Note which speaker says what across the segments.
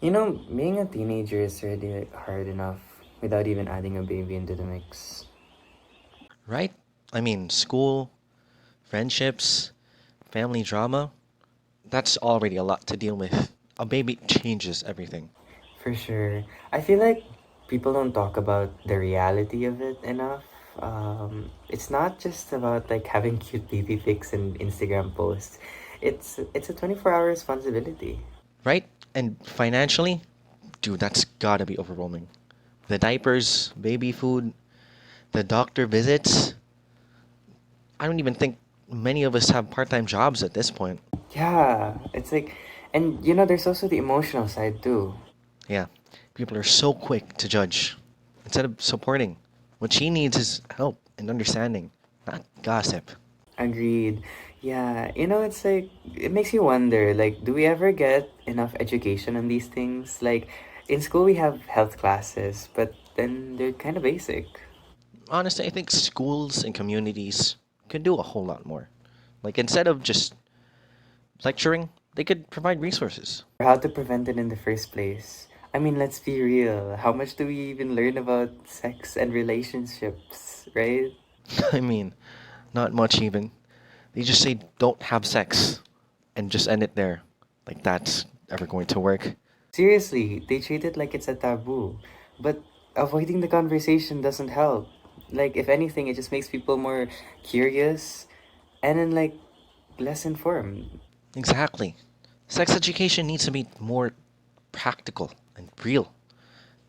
Speaker 1: You know, being a teenager is already hard enough without even adding a baby into the mix.
Speaker 2: Right? I mean, school, friendships, family drama, that's already a lot to deal with. A baby changes everything.
Speaker 1: For sure. I feel like people don't talk about the reality of it enough. It's not just about like having cute baby pics and Instagram posts. It's a 24-hour responsibility.
Speaker 2: Right? And financially, dude, that's gotta be overwhelming. The diapers, baby food, the doctor visits. I don't even think many of us have part time jobs at this point.
Speaker 1: Yeah, it's like, and you know, there's also the emotional side too.
Speaker 2: Yeah, people are so quick to judge instead of supporting. What she needs is help and understanding, not gossip.
Speaker 1: Agreed. Yeah, you know, it's like it makes you wonder, like, do we ever get enough education on these things? Like, in school we have health classes, but then they're kind of basic.
Speaker 2: Honestly, I think schools and communities could do a whole lot more. Like, instead of just lecturing, they could provide resources.
Speaker 1: Or how to prevent it in the first place. I mean, let's be real. How much do we even learn about sex and relationships, right?
Speaker 2: I mean, not much even. They just say don't have sex and just end it there. Like, that's ever going to work.
Speaker 1: Seriously, they treat it like it's a taboo. But avoiding the conversation doesn't help. Like, if anything, it just makes people more curious and then, like, less informed.
Speaker 2: Exactly. Sex education needs to be more practical and real.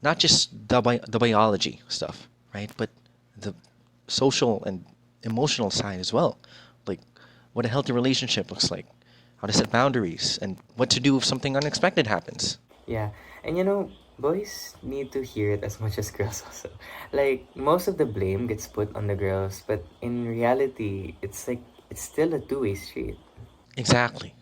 Speaker 2: Not just the biology stuff, right? But the social and emotional side as well. Like what a healthy relationship looks like, how to set boundaries, and what to do if something unexpected happens.
Speaker 1: Yeah, and you know, boys need to hear it as much as girls also. Like, most of the blame gets put on the girls, but in reality, it's like, it's still a two-way street.
Speaker 2: Exactly.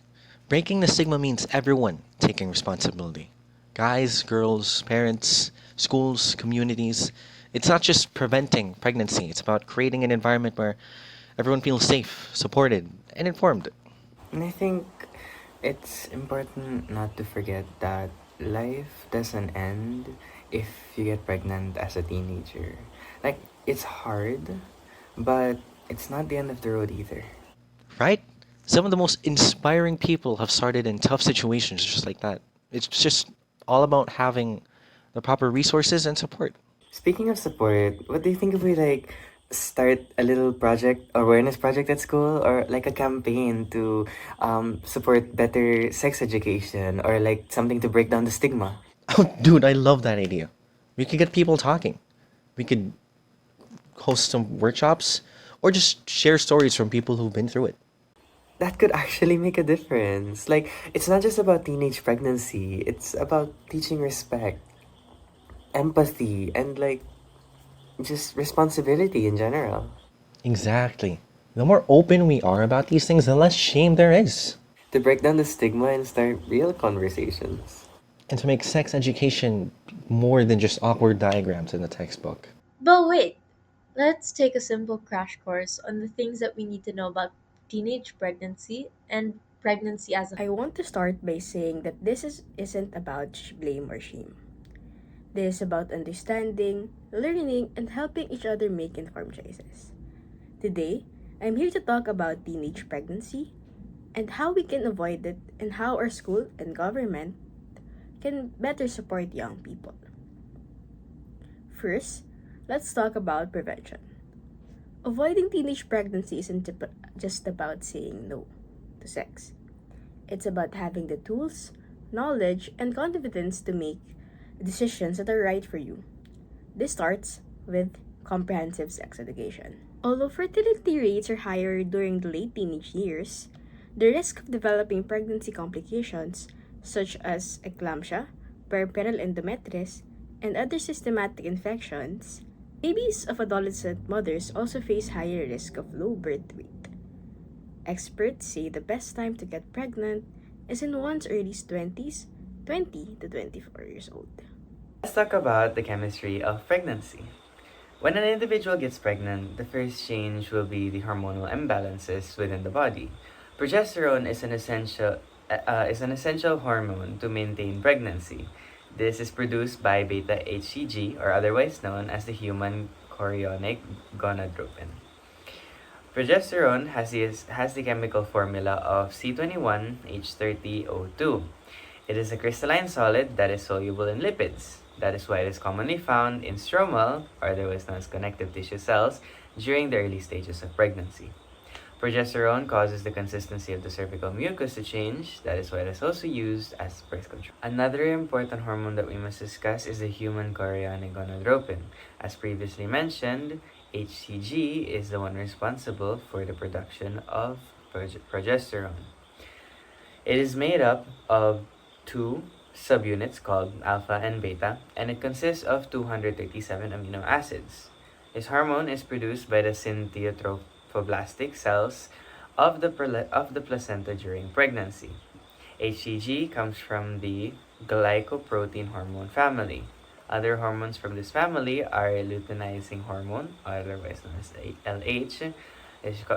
Speaker 2: Breaking the stigma means everyone taking responsibility. Guys, girls, parents, schools, communities. It's not just preventing pregnancy, it's about creating an environment where everyone feels safe, supported, and informed.
Speaker 1: And I think it's important not to forget that life doesn't end if you get pregnant as a teenager. Like, it's hard, but it's not the end of the road either.
Speaker 2: Right? Some of the most inspiring people have started in tough situations just like that. It's just all about having the proper resources and support.
Speaker 1: Speaking of support, what do you think if we like start a little project, awareness project at school, or like a campaign to support better sex education, or like something to break down the stigma?
Speaker 2: Oh, dude, I love that idea. We could get people talking. We could host some workshops or just share stories from people who've been through it.
Speaker 1: That could actually make a difference. Like, it's not just about teenage pregnancy, it's about teaching respect, empathy, and like just responsibility in general.
Speaker 2: Exactly. The more open we are about these things, the less shame there is.
Speaker 1: To break down the stigma and start real conversations.
Speaker 2: And to make sex education more than just awkward diagrams in the textbook.
Speaker 3: But wait, let's take a simple crash course on the things that we need to know about teenage pregnancy and pregnancy as a
Speaker 4: I want to start by saying that isn't about blame or shame. This is about understanding, learning, and helping each other make informed choices. Today, I'm here to talk about teenage pregnancy and how we can avoid it and how our school and government can better support young people. First, let's talk about prevention. Avoiding teenage pregnancy isn't just about saying no to sex. It's about having the tools, knowledge, and confidence to make decisions that are right for you. This starts with comprehensive sex education. Although fertility rates are higher during the late teenage years, the risk of developing pregnancy complications such as eclampsia, puerperal endometritis, and other systematic infections, babies of adolescent mothers also face higher risk of low birth weight. Experts say the best time to get pregnant is in one's early 20s, 20 to 24 years old.
Speaker 1: Let's talk about the chemistry of pregnancy. When an individual gets pregnant, the first change will be the hormonal imbalances within the body. Progesterone is an essential is an essential hormone to maintain pregnancy. This is produced by beta HCG, or otherwise known as the human chorionic gonadotropin. Progesterone has the chemical formula of C21H30O2. It is a crystalline solid that is soluble in lipids. That is why it is commonly found in stromal, or otherwise known as connective tissue cells, during the early stages of pregnancy. Progesterone causes the consistency of the cervical mucus to change. That is why it is also used as birth control. Another important hormone that we must discuss is the human chorionic gonadotropin. As previously mentioned, HCG is the one responsible for the production of progesterone. It is made up of two subunits called alpha and beta, and it consists of 237 amino acids. This hormone is produced by the syntheotropoblastic cells of the placenta during pregnancy. HCG comes from the glycoprotein hormone family. Other hormones from this family are luteinizing hormone, otherwise known as LH,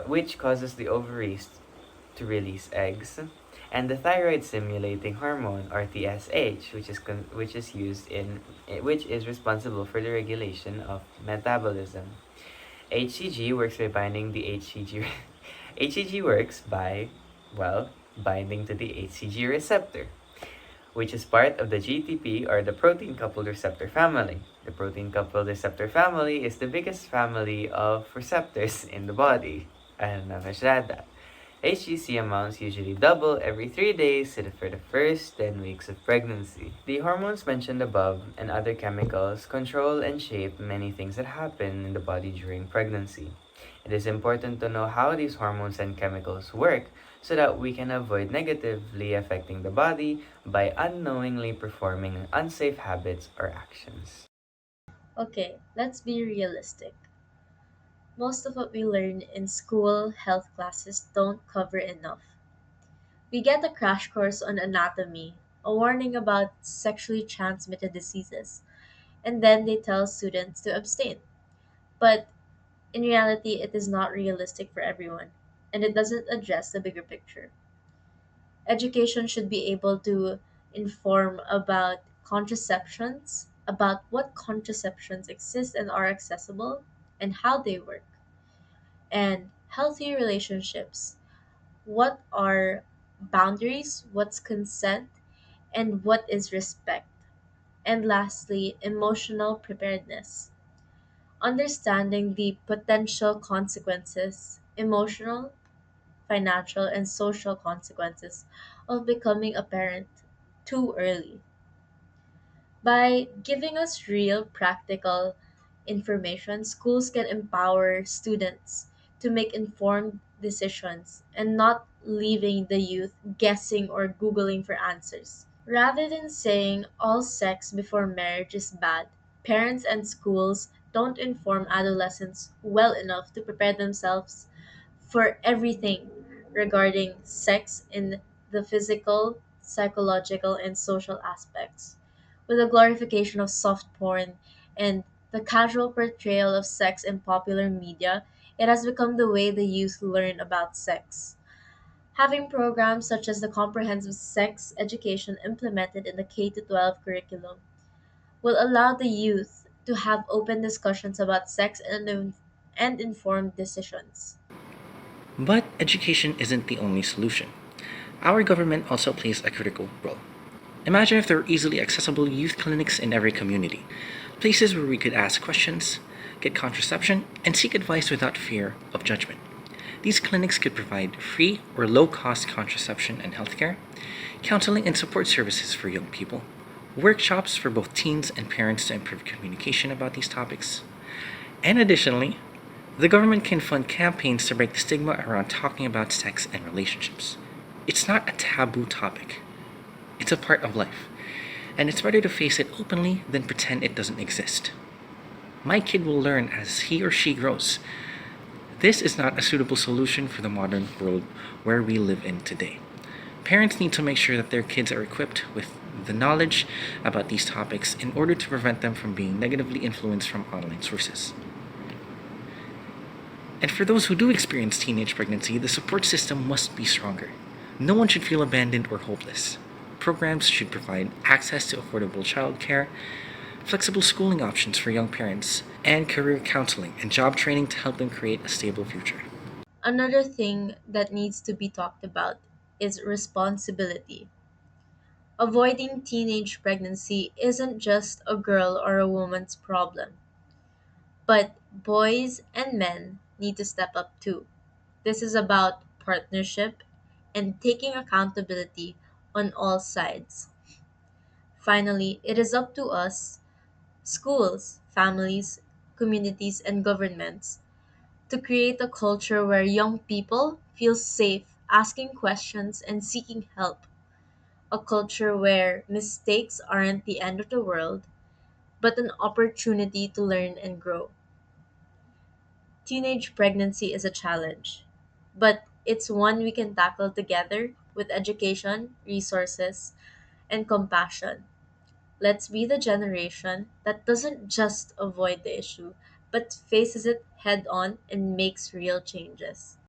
Speaker 1: which causes the ovaries to release eggs, and the thyroid stimulating hormone, or TSH, which is responsible for the regulation of metabolism. HCG works by binding the HCG. HCG works by, binding to the HCG receptor, which is part of the GTP, or the protein coupled receptor family. The protein coupled receptor family is the biggest family of receptors in the body. I don't know if I should add that. HCG amounts usually double every 3 days for the first 10 weeks of pregnancy. The hormones mentioned above and other chemicals control and shape many things that happen in the body during pregnancy. It is important to know how these hormones and chemicals work so that we can avoid negatively affecting the body by unknowingly performing unsafe habits or actions.
Speaker 3: Okay, let's be realistic. Most of what we learn in school health classes don't cover enough. We get a crash course on anatomy, a warning about sexually transmitted diseases, and then they tell students to abstain. But in reality, it is not realistic for everyone, and it doesn't address the bigger picture. Education should be able to inform about contraceptions, about what contraceptions exist and are accessible, and how they work, and healthy relationships. What are boundaries, what's consent, and what is respect. And lastly, emotional preparedness. Understanding the potential consequences, emotional, financial, and social consequences of becoming a parent too early. By giving us real practical information, schools can empower students to make informed decisions and not leaving the youth guessing or Googling for answers. Rather than saying all sex before marriage is bad, parents and schools don't inform adolescents well enough to prepare themselves for everything regarding sex in the physical, psychological, and social aspects. With the glorification of soft porn and the casual portrayal of sex in popular media, it has become the way the youth learn about sex. Having programs such as the comprehensive sex education implemented in the K 12 curriculum will allow the youth to have open discussions about sex and informed decisions.
Speaker 2: But education isn't the only solution. Our government also plays a critical role. Imagine if there were easily accessible youth clinics in every community, places where we could ask questions, get contraception, and seek advice without fear of judgment. These clinics could provide free or low cost contraception and healthcare, counseling and support services for young people, workshops for both teens and parents to improve communication about these topics. And additionally, the government can fund campaigns to break the stigma around talking about sex and relationships. It's not a taboo topic, it's a part of life, and it's better to face it openly than pretend it doesn't exist. My kid will learn as he or she grows. This is not a suitable solution for the modern world where we live in today. Parents need to make sure that their kids are equipped with the knowledge about these topics in order to prevent them from being negatively influenced from online sources. And for those who do experience teenage pregnancy, the support system must be stronger. No one should feel abandoned or hopeless. Programs should provide access to affordable childcare, flexible schooling options for young parents, and career counseling and job training to help them create a stable future.
Speaker 3: Another thing that needs to be talked about is responsibility. Avoiding teenage pregnancy isn't just a girl or a woman's problem, but boys and men need to step up too. This is about partnership and taking accountability on all sides. Finally, it is up to us, schools, families, communities, and governments, to create a culture where young people feel safe asking questions and seeking help. A culture where mistakes aren't the end of the world, but an opportunity to learn and grow. Teenage pregnancy is a challenge, but it's one we can tackle together with education, resources, and compassion. Let's be the generation that doesn't just avoid the issue, but faces it head on and makes real changes.